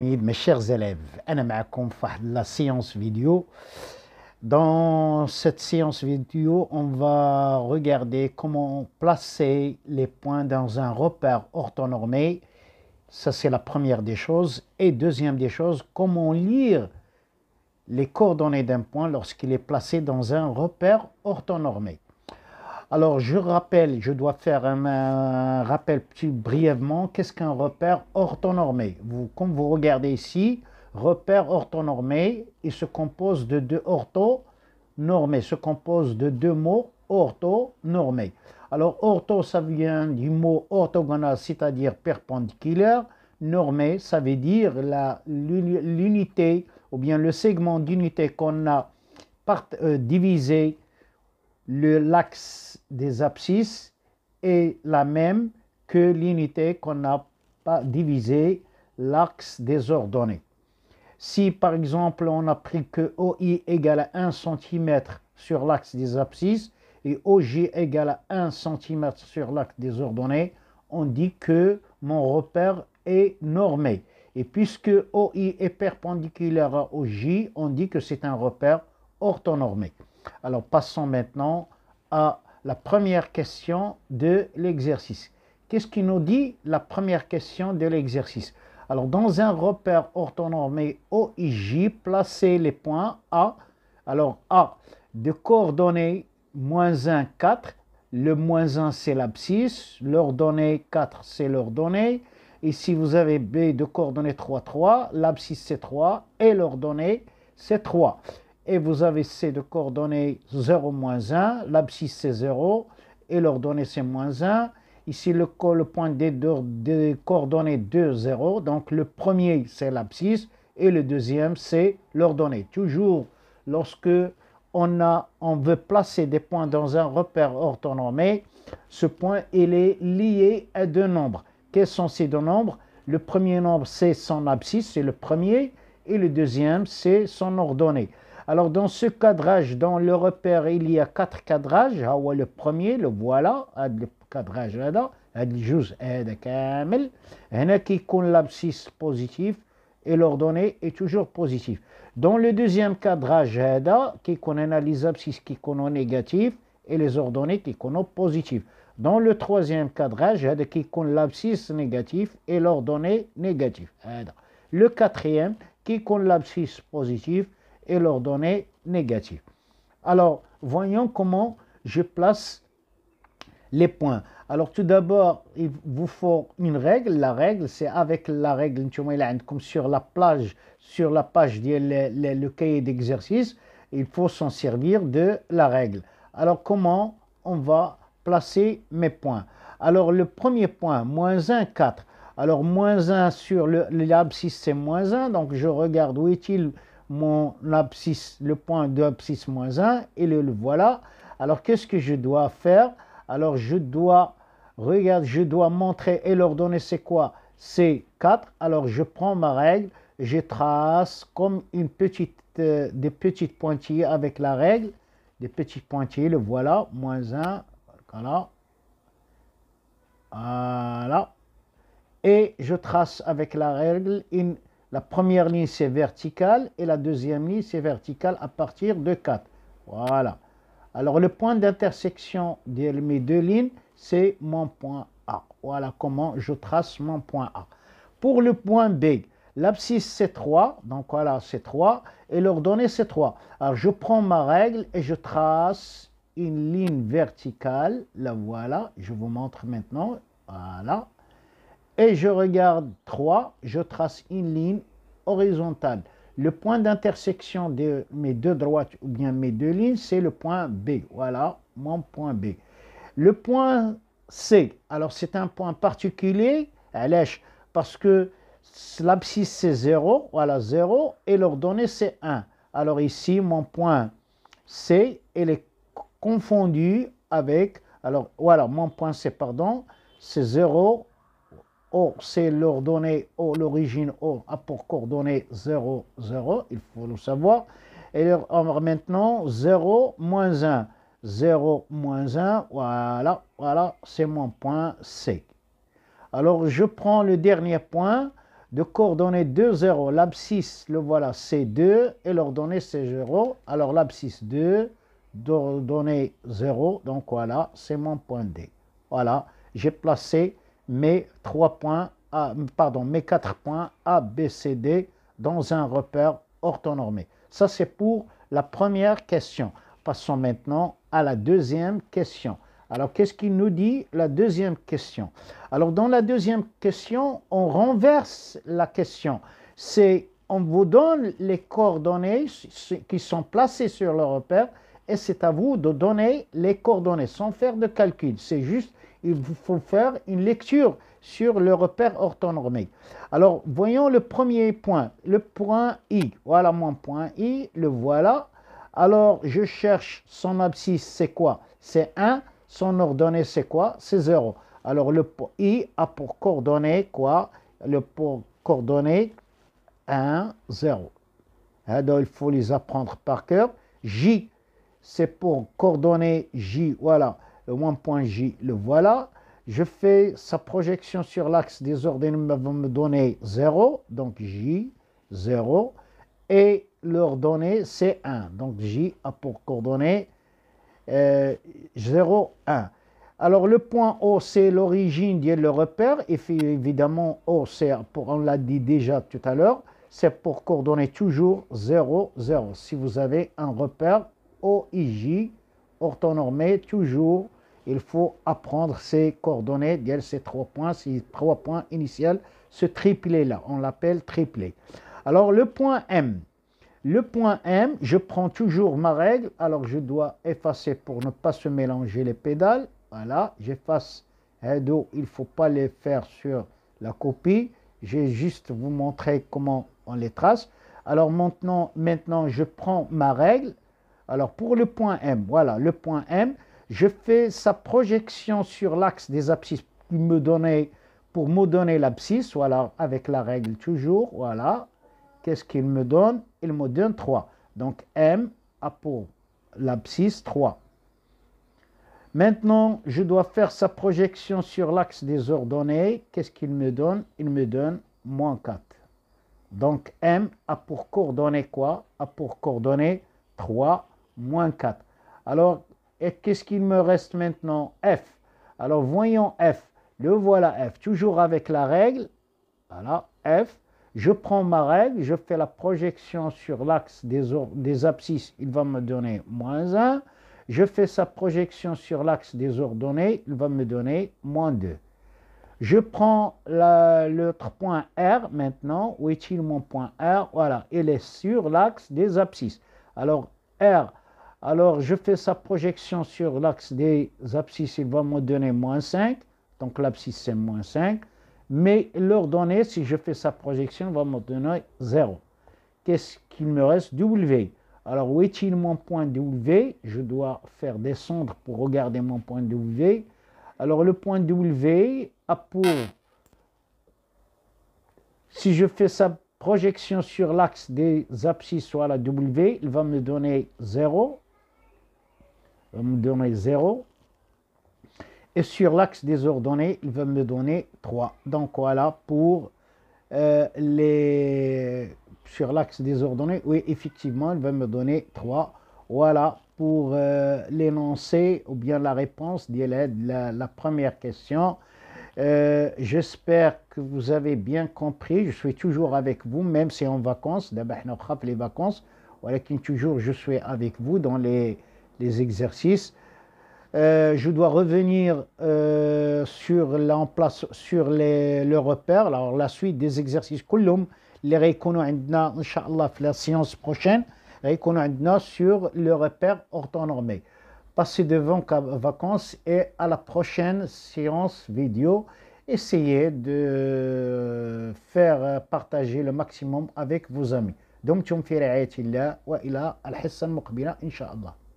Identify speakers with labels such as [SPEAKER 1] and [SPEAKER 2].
[SPEAKER 1] Mes chers élèves, أنا معكم في la séance vidéo. Dans cette séance vidéo, on va regarder comment placer les points dans un repère orthonormé. Ça, c'est la première des choses. Et deuxième des choses, comment lire les coordonnées d'un point lorsqu'il est placé dans un repère orthonormé. Alors, je dois faire un rappel brièvement. Qu'est-ce qu'un repère orthonormé? Comme vous regardez ici, repère orthonormé, il se compose de deux orthonormés, se compose de deux mots orthonormés. Alors, ortho, ça vient du mot orthogonal, c'est-à-dire perpendiculaire. Normé, ça veut dire l'unité ou bien le segment d'unité qu'on a divisé l'axe des abscisses est la même que l'unité qu'on n'a pas divisé l'axe des ordonnées. Si par exemple on a pris que OI égale à 1 cm sur l'axe des abscisses et OJ égale à 1 cm sur l'axe des ordonnées, on dit que mon repère est normé. Et puisque OI est perpendiculaire à OJ, on dit que c'est un repère orthonormé. Alors passons maintenant à la première question de l'exercice. Qu'est-ce qui nous dit la première question de l'exercice? Alors dans un repère orthonormé OIJ, placez les points A. Alors A de coordonnées -1, 4. Le -1 c'est l'abscisse, l'ordonnée 4 c'est l'ordonnée. Et si vous avez B de coordonnées 3, 3, l'abscisse c'est 3 et l'ordonnée c'est 3. Et vous avez C de coordonnées 0, -1, l'abscisse c'est 0 et l'ordonnée c'est -1. Ici le point des coordonnées 2, 0, donc le premier c'est l'abscisse et le deuxième c'est l'ordonnée. Toujours lorsque on veut placer des points dans un repère orthonormé, ce point il est lié à deux nombres. Quels sont ces deux nombres? Le premier nombre c'est son abscisse, c'est le premier, et le deuxième c'est son ordonnée. Alors dans ce cadrage, dans le repère, il y a 4 cadrages. Le premier, le voilà, le cadrage هذا الجزء هذا كامل. هنا كيكون l'abscisse positif et l'ordonnée est toujours positif. Dans le deuxième cadrage هذا كيكون هنا les abscisses qui sont négatifs et les ordonnées qui sont positifs. Dans le troisième cadrage هذا كيكون l'abscisse négatif et l'ordonnée négatif. Le quatrième كيكون l'abscisse positif et l'ordonnée négative. Alors, voyons comment je place les points. Alors, tout d'abord, il vous faut une règle. La règle, c'est avec la règle comme sur la page le cahier d'exercice, il faut s'en servir de la règle. Alors, comment on va placer mes points? Alors, le premier point, -1, 4. Alors, -1 sur l'abscisse, c'est -1. Donc, je regarde où est-il mon abscisse, le point de abscisse -1 et le voilà. Alors qu'est-ce que je dois faire? Alors je dois montrer et l'ordonnée c'est quoi? C'est 4. Alors je prends ma règle, je trace comme des petites pointillés avec la règle, des petits pointillés, le voilà, -1, voilà. Voilà. Et je trace avec la règle la première ligne, c'est vertical et la deuxième ligne, c'est vertical à partir de 4. Voilà. Alors, le point d'intersection de mes deux lignes, c'est mon point A. Voilà comment je trace mon point A. Pour le point B, l'abscisse, c'est 3. Donc, voilà, c'est 3. Et l'ordonnée, c'est 3. Alors, je prends ma règle et je trace une ligne verticale. La voilà. Je vous montre maintenant. Voilà. Et je regarde 3, je trace une ligne horizontale. Le point d'intersection de mes deux droites ou bien mes deux lignes, c'est le point B. Voilà, mon point B. Le point C, alors c'est un point particulier, parce que l'abscisse c'est 0, voilà 0, et l'ordonnée c'est 1. Alors ici, mon point C, il est confondu avec, alors voilà, mon point C, pardon, c'est 0, O, c'est l'ordonnée O, l'origine O a pour coordonnée 0, 0, il faut le savoir. Et maintenant, 0, -1. 0, -1, voilà, c'est mon point C. Alors, je prends le dernier point. de coordonnées 2, 0. L'abscisse, le voilà, c'est 2 et l'ordonnée, c'est 0. Alors l'abscisse 2, d'ordonnée 0. Donc voilà, c'est mon point D. Voilà, j'ai placé mes 3 points, mes 4 points A, B, C, D dans un repère orthonormé. Ça, c'est pour la première question. Passons maintenant à la deuxième question. Alors, qu'est-ce qu'il nous dit, la deuxième question? Alors, dans la deuxième question, on renverse la question. C'est, on vous donne les coordonnées qui sont placées sur le repère et c'est à vous de donner les coordonnées sans faire de calcul. C'est juste, il vous faut faire une lecture sur le repère orthonormé. Alors, voyons le premier point, le point I. Voilà mon point I, le voilà. Alors, je cherche son abscisse, c'est quoi? C'est 1. Son ordonnée, c'est quoi? C'est 0. Alors, le I a pour coordonnée quoi? Le pour coordonnée 1, 0. Il faut les apprendre par cœur. J, c'est pour coordonnée J. Voilà, le point J, le voilà. Je fais sa projection sur l'axe des ordonnées, va me donner 0. Donc, J, 0. Et l'ordonnée, c'est 1. Donc, J a pour coordonnée 0, 1. Alors, le point O, c'est l'origine de le repère. Et évidemment, O, c'est, on l'a dit déjà tout à l'heure, c'est pour coordonner toujours 0, 0. Si vous avez un repère OIJ orthonormé, toujours, il faut apprendre ces coordonnées, ces 3 points, ces 3 points initiaux, ce triplé-là, on l'appelle triplé. Alors, le point M. Le point M, je prends toujours ma règle. Alors, je dois effacer pour ne pas se mélanger les pédales. Voilà, j'efface. Il ne faut pas les faire sur la copie. J'ai juste vous montrer comment on les trace. Alors, maintenant, je prends ma règle. Alors, pour le point M, voilà, le point M, je fais sa projection sur l'axe des abscisses pour me donner l'abscisse. Voilà, avec la règle toujours. Voilà. Qu'est-ce qu'il me donne? Il me donne 3. Donc, M a pour l'abscisse 3. Maintenant, je dois faire sa projection sur l'axe des ordonnées. Qu'est-ce qu'il me donne? Il me donne moins 4. Donc, M a pour coordonnée quoi? A pour coordonnée 3, moins 4. Alors, qu'est-ce qu'il me reste maintenant? F. Alors, voyons F. Le voilà F. Toujours avec la règle. Voilà, F. Je prends ma règle, je fais la projection sur l'axe des abscisses, il va me donner moins 1. Je fais sa projection sur l'axe des ordonnées, il va me donner moins 2. Je prends l'autre point R maintenant. Où est-il mon point R? Voilà, il est sur l'axe des abscisses. Alors, R, alors je fais sa projection sur l'axe des abscisses, il va me donner moins 5. Donc, l'abscisse, c'est moins 5. Mais l'ordonnée, si je fais sa projection, va me donner 0. Qu'est-ce qu'il me reste? W. Alors, où est-il mon point W? Je dois faire descendre pour regarder mon point W. Alors, le point W a pour... Si je fais sa projection sur l'axe des abscisses, soit la W, il va me donner 0. Il va me donner 0. Et sur l'axe des ordonnées, il va me donner 3. Donc voilà pour sur l'axe des ordonnées, oui, effectivement, il va me donner 3. Voilà pour l'énoncé ou bien la réponse de la première question. J'espère que vous avez bien compris. Je suis toujours avec vous, même si en vacances. D'abord, on les vacances. Voilà, toujours, je suis avec vous dans les exercices. Je dois revenir sur le repère. Alors, la suite des exercices, كلهم اللي غيكونوا عندنا إن شاء الله في la séance prochaine, غيكونوا عندنا sur le repère orthonormé. Passez de bonnes vacances et à la prochaine séance vidéo. Essayez de faire partager le maximum avec vos amis. دمتم في رعاية الله وإلى الحصة المقبلة إن شاء الله.